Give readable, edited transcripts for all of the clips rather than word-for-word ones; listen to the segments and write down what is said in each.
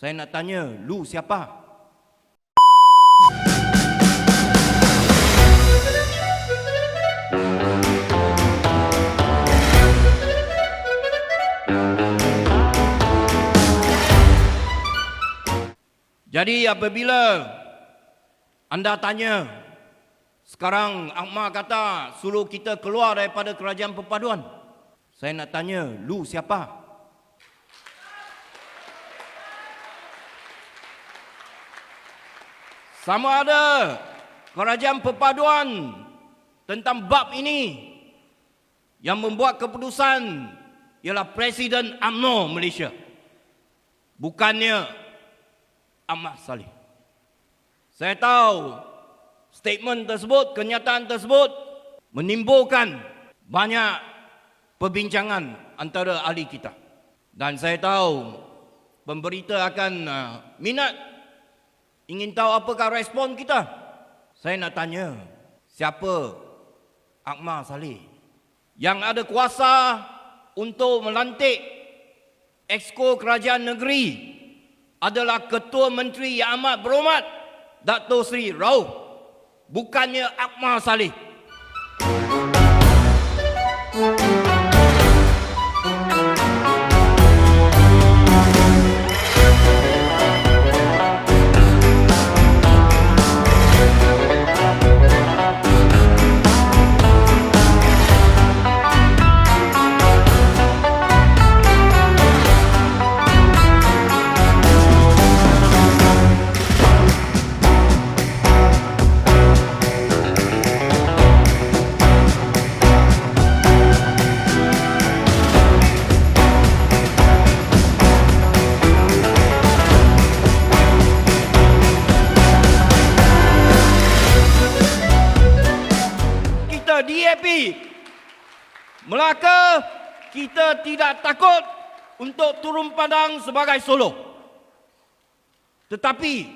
Saya nak tanya, lu siapa? Jadi apabila anda tanya, sekarang Ahmad kata suruh kita keluar daripada kerajaan perpaduan. Saya nak tanya, lu siapa? Sama ada kerajaan perpaduan tentang bab ini yang membuat keputusan ialah Presiden UMNO Malaysia, bukannya Ahmad Saleh. Saya tahu statement tersebut, kenyataan tersebut menimbulkan banyak perbincangan antara ahli kita. Dan saya tahu pemberita akan minat, ingin tahu apakah respon kita. Saya nak tanya, siapa Ahmad Saleh yang ada kuasa untuk melantik Exco Kerajaan Negeri adalah Ketua Menteri Yang Amat Berhormat Dato' Seri Rauf, bukannya Ahmad Saleh. DAP Melaka, kita tidak takut untuk turun padang sebagai solo. Tetapi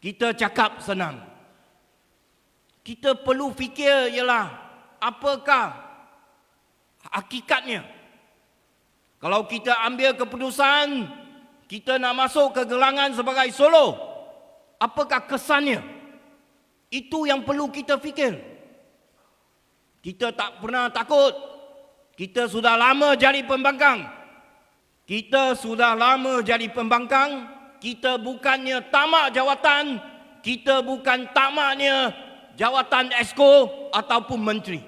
kita cakap senang. Kita perlu fikir ialah apakah hakikatnya. Kalau kita ambil keputusan kita nak masuk ke gelangan sebagai solo, apakah kesannya? Itu yang perlu kita fikir. Kita tak pernah takut. Kita sudah lama jadi pembangkang. Kita sudah lama jadi pembangkang. Kita bukannya tamak jawatan. Kita bukan tamaknya jawatan Exco ataupun menteri.